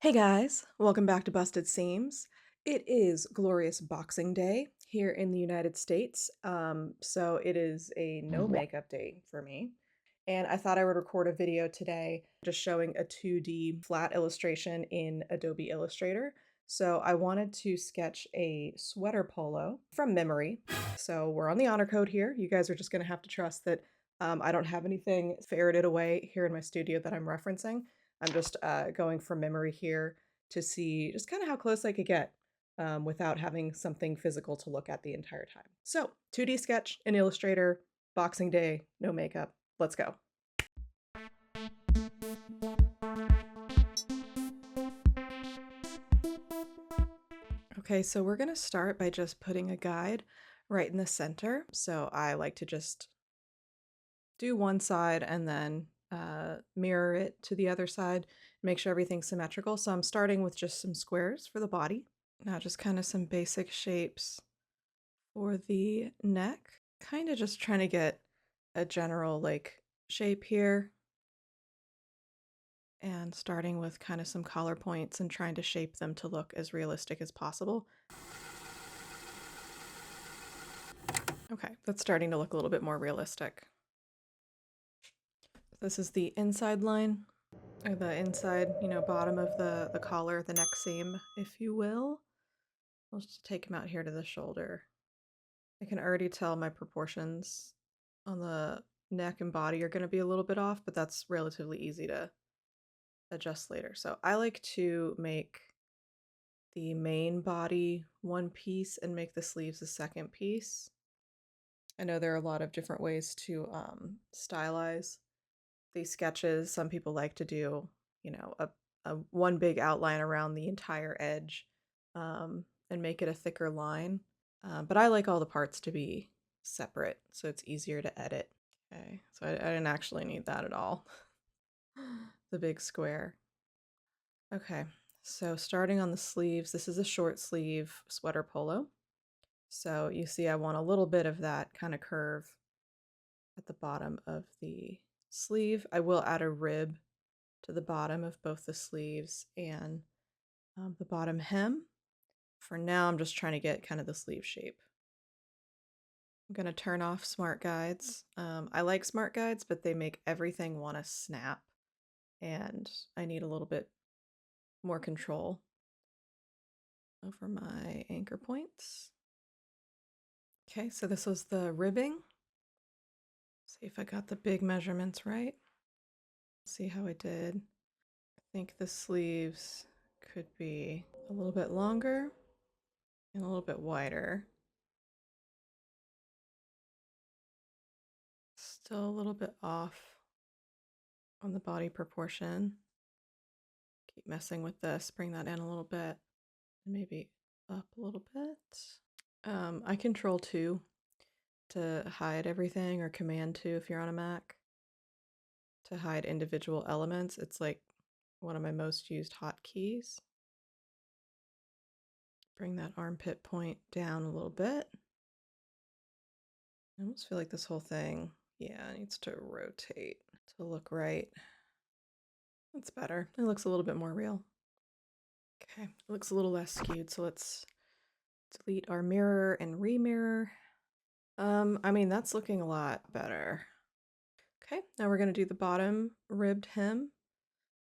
Hey guys, welcome back to Busted Seams. It is glorious Boxing Day here in the United States, so it is a no makeup day for me. And I thought I would record a video today just showing a 2D flat illustration in Adobe Illustrator. So I wanted to sketch a sweater polo from memory. So we're on the honor code here. You guys are just going to have to trust that I don't have anything ferreted away here in my studio that I'm referencing. I'm just going from memory here to see just kind of how close I could get without having something physical to look at the entire time. So 2D sketch in Illustrator, Boxing Day, no makeup. Let's go. Okay, so we're gonna start by just putting a guide right in the center. So I like to just do one side and then mirror it to the other side, make sure everything's symmetrical. So I'm starting with just some squares for the body. Now just kind of some basic shapes for the neck. Kind of just trying to get a general like shape here. And starting with kind of some collar points and trying to shape them to look as realistic as possible. Okay, that's starting to look a little bit more realistic. This is the inside line, or the inside, bottom of the collar, the neck seam, if you will. I'll just take him out here to the shoulder. I can already tell my proportions on the neck and body are going to be a little bit off, but that's relatively easy to adjust later. So I like to make the main body one piece and make the sleeves a second piece. I know there are a lot of different ways to stylize these sketches. Some people like to do, a one big outline around the entire edge and make it a thicker line. But I like all the parts to be separate, so it's easier to edit. Okay, so I didn't actually need that at all. The big square. Okay, so starting on the sleeves, this is a short sleeve sweater polo. So you see I want a little bit of that kind of curve at the bottom of the sleeve. I will add a rib to the bottom of both the sleeves and the bottom hem. For now, I'm just trying to get kind of the sleeve shape. I'm going to turn off smart guides. I like smart guides, but they make everything want to snap, and I need a little bit more control over my anchor points. Okay, so this was the ribbing. See if I got the big measurements right. See how I did. I think the sleeves could be a little bit longer and a little bit wider. Still a little bit off on the body proportion. Keep messing with this, bring that in a little bit, and maybe up a little bit. I control 2 to hide everything, or command 2 if you're on a Mac to hide individual elements. It's like one of my most used hotkeys. Bring that armpit point down a little bit. I almost feel like this whole thing, needs to rotate to look right. That's better. It looks a little bit more real. Okay, it looks a little less skewed, so let's delete our mirror and remirror. I mean, that's looking a lot better. Okay, now we're gonna do the bottom ribbed hem,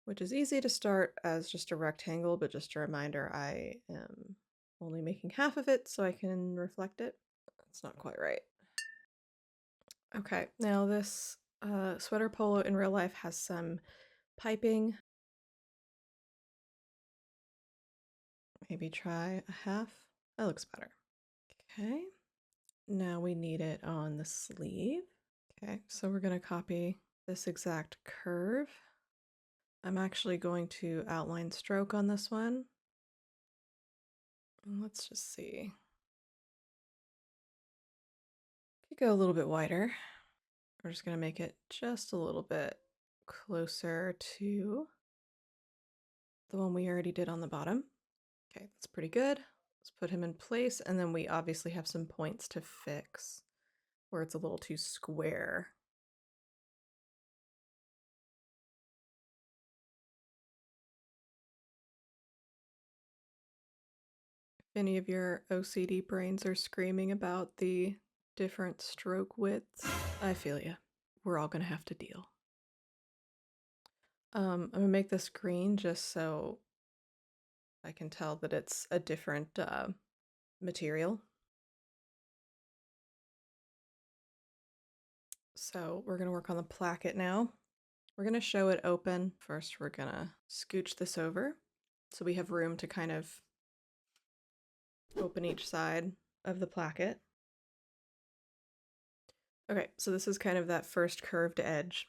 which is easy to start as just a rectangle, but just a reminder, I am only making half of it so I can reflect it. That's not quite right. Okay, now this sweater polo in real life has some piping. Maybe try a half. That looks better. Okay, now we need it on the sleeve. Okay, so we're going to copy this exact curve. I'm actually going to outline stroke on this one. And let's just see. Could go a little bit wider. We're just going to make it just a little bit closer to the one we already did on the bottom. Okay, that's pretty good. Let's put him in place, and then we obviously have some points to fix where it's a little too square. Any of your OCD brains are screaming about the different stroke widths. I feel ya. We're all gonna have to deal. I'm gonna make this green just so I can tell that it's a different material. So we're gonna work on the placket now. We're gonna show it open. First, we're gonna scooch this over so we have room to kind of open each side of the placket. Okay, so this is kind of that first curved edge.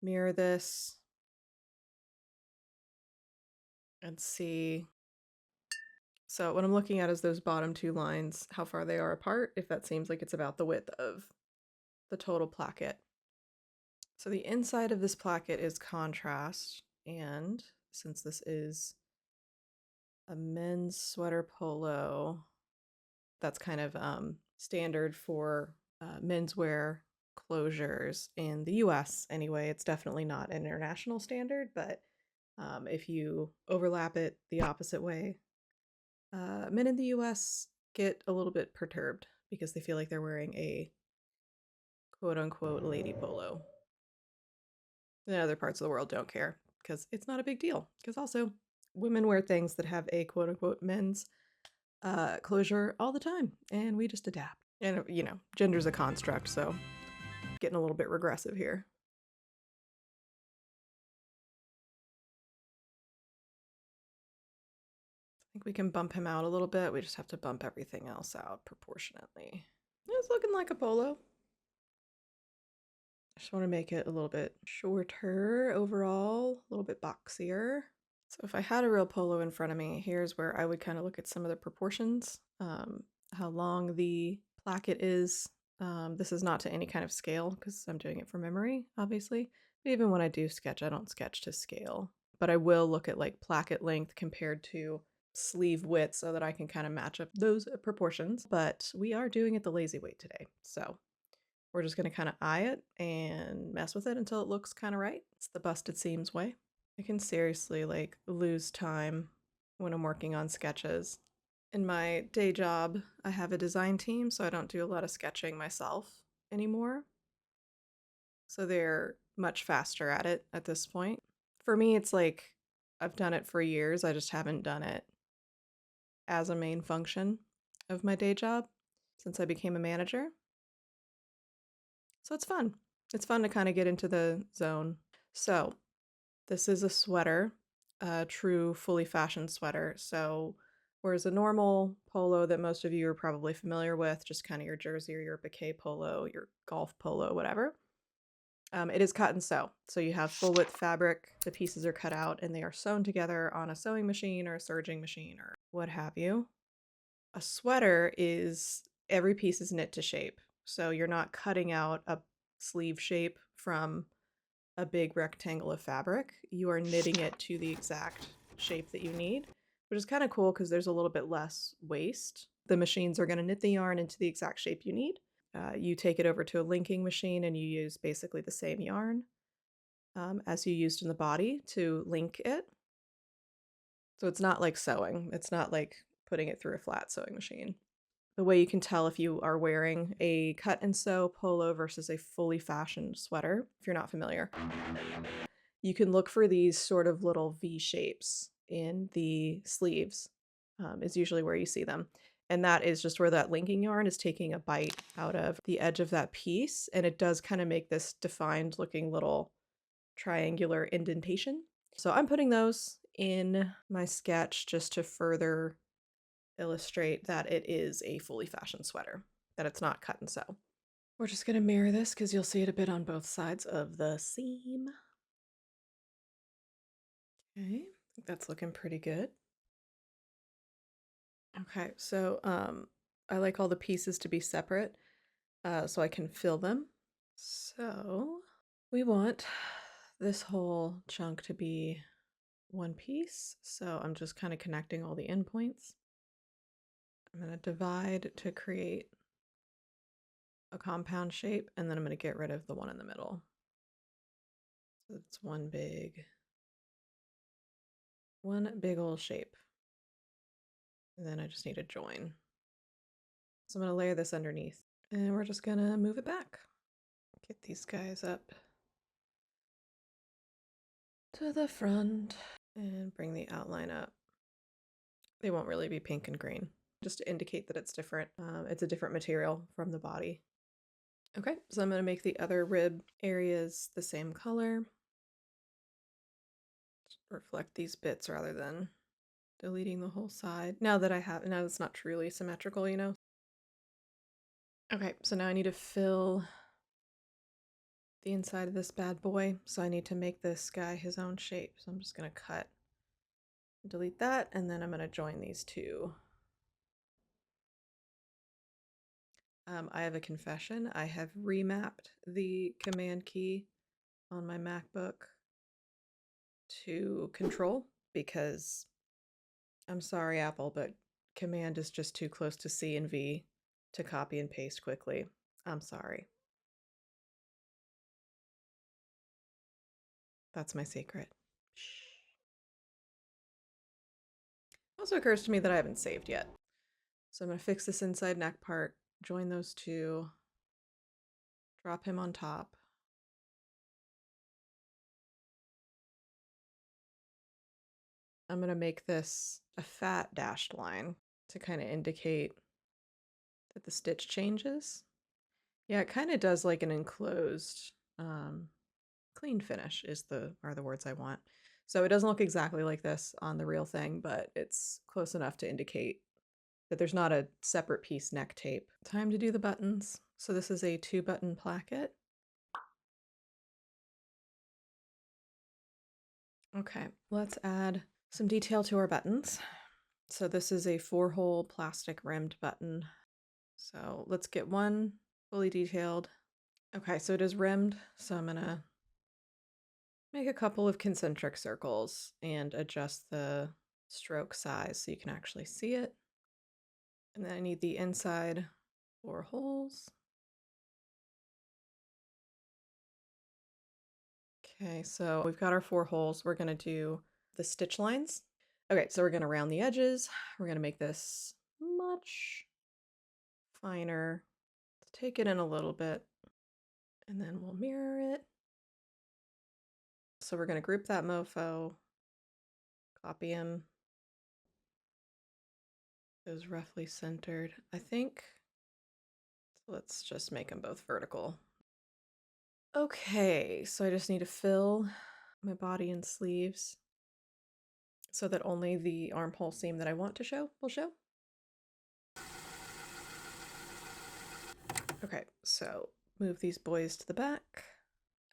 Mirror this and see. So what I'm looking at is those bottom two lines, how far they are apart, if that seems like it's about the width of the total placket. So the inside of this placket is contrast, and since this is a men's sweater polo, that's kind of standard for menswear closures in the US anyway. It's definitely not an international standard, but if you overlap it the opposite way, men in the US get a little bit perturbed because they feel like they're wearing a quote unquote lady polo. And other parts of the world don't care because it's not a big deal. Because also, women wear things that have a quote unquote men's closure all the time, and we just adapt. And, you know, gender's a construct, so getting a little bit regressive here. I think we can bump him out a little bit. We just have to bump everything else out proportionately. It's looking like a polo. I just want to make it a little bit shorter overall, a little bit boxier. So if I had a real polo in front of me, here's where I would kind of look at some of the proportions, how long the placket is. This is not to any kind of scale because I'm doing it from memory, obviously. But even when I do sketch, I don't sketch to scale. But I will look at like placket length compared to sleeve width so that I can kind of match up those proportions. But we are doing it the lazy way today. So we're just going to kind of eye it and mess with it until it looks kind of right. It's the busted seams way. I can seriously like lose time when I'm working on sketches. In my day job, I have a design team, so I don't do a lot of sketching myself anymore. So they're much faster at it at this point. For me, it's like I've done it for years. I just haven't done it as a main function of my day job since I became a manager. So it's fun. It's fun to kind of get into the zone. So this is a sweater, a true fully fashioned sweater. So whereas a normal polo that most of you are probably familiar with, just kind of your jersey or your biquet polo, your golf polo, whatever, it is cut and sew. So you have full width fabric, the pieces are cut out and they are sewn together on a sewing machine or a serging machine or what have you. A sweater is every piece is knit to shape. So you're not cutting out a sleeve shape from a big rectangle of fabric. You are knitting it to the exact shape that you need, which is kind of cool because there's a little bit less waste. The machines are going to knit the yarn into the exact shape you need. You take it over to a linking machine and you use basically the same yarn as you used in the body to link it. So it's not like sewing. It's not like putting it through a flat sewing machine. The way you can tell if you are wearing a cut and sew polo versus a fully fashioned sweater, if you're not familiar, you can look for these sort of little V shapes in the sleeves, is usually where you see them. And that is just where that linking yarn is taking a bite out of the edge of that piece. And it does kind of make this defined looking little triangular indentation. So I'm putting those in my sketch just to further illustrate that it is a fully fashioned sweater, that it's not cut and sew. We're just going to mirror this because you'll see it a bit on both sides of the seam. Okay, I think that's looking pretty good. Okay, so I like all the pieces to be separate so I can fill them. So we want this whole chunk to be one piece. So I'm just kind of connecting all the endpoints. I'm going to divide to create a compound shape, and then I'm going to get rid of the one in the middle. So it's one big old shape. And then I just need to join. So I'm going to layer this underneath and we're just going to move it back. Get these guys up to the front and bring the outline up. They won't really be pink and green, just to indicate that it's different. It's a different material from the body. Okay, so I'm going to make the other rib areas the same color. Just reflect these bits rather than deleting the whole side. Now it's not truly symmetrical, you know? Okay, so now I need to fill the inside of this bad boy. So I need to make this guy his own shape. So I'm just going to cut, delete that, and then I'm going to join these two. I have a confession. I have remapped the command key on my MacBook to control because I'm sorry, Apple, but command is just too close to C and V to copy and paste quickly. I'm sorry. That's my secret. Shh. Also occurs to me that I haven't saved yet. So I'm going to fix this inside neck part, join those two, drop him on top. I'm going to make this a fat dashed line to kind of indicate that the stitch changes. Yeah, it kind of does like an enclosed, clean finish are the words I want. So it doesn't look exactly like this on the real thing, but it's close enough to indicate that there's not a separate piece neck tape. Time to do the buttons. So this is a 2-button placket. Okay, let's add some detail to our buttons. So this is a 4-hole plastic rimmed button. So let's get one fully detailed. Okay, so it is rimmed, so I'm gonna make a couple of concentric circles and adjust the stroke size so you can actually see it. And then I need the inside 4 holes. Okay, so we've got our 4 holes. We're gonna do the stitch lines. Okay, so we're gonna round the edges. We're gonna make this much finer. Let's take it in a little bit and then we'll mirror it. So we're gonna group that mofo, copy him. Those roughly centered, I think. So let's just make them both vertical. Okay, so I just need to fill my body and sleeves so that only the armhole seam that I want to show will show. Okay, so move these boys to the back.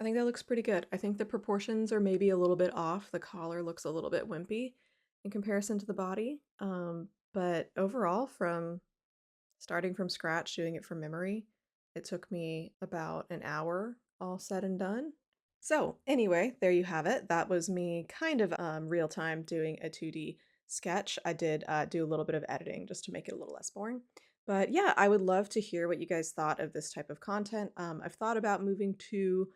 I think that looks pretty good. I think the proportions are maybe a little bit off. The collar looks a little bit wimpy in comparison to the body. But overall, from starting from scratch, doing it from memory, it took me about an hour, all said and done. So anyway, there you have it. That was me kind of real time doing a 2D sketch. I did do a little bit of editing just to make it a little less boring. But yeah, I would love to hear what you guys thought of this type of content. I've thought about moving to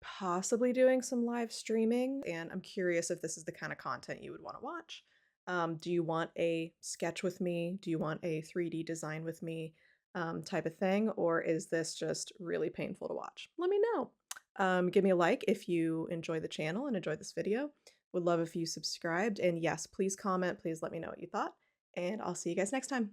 possibly doing some live streaming, and I'm curious if this is the kind of content you would want to watch. Do you want a sketch with me? Do you want a 3D design with me type of thing? Or is this just really painful to watch? Let me know. Give me a like if you enjoy the channel and enjoy this video. Would love if you subscribed. And yes, please comment. Please let me know what you thought. And I'll see you guys next time.